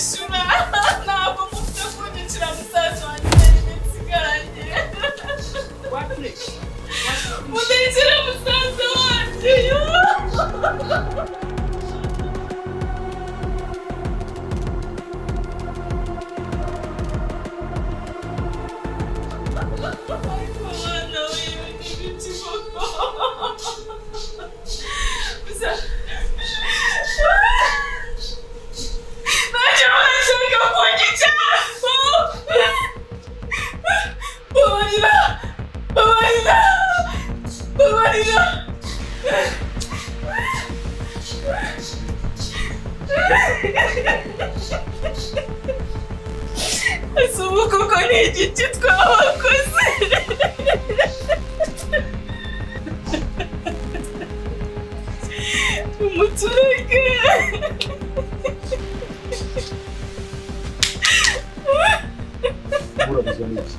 shuna ntabwo mufite kunyicira musaza wanjye nyine nsigaranye mudahitira musaza wanjye ese ubu koko ni igiki twabakoze umuturage Urabizi neza.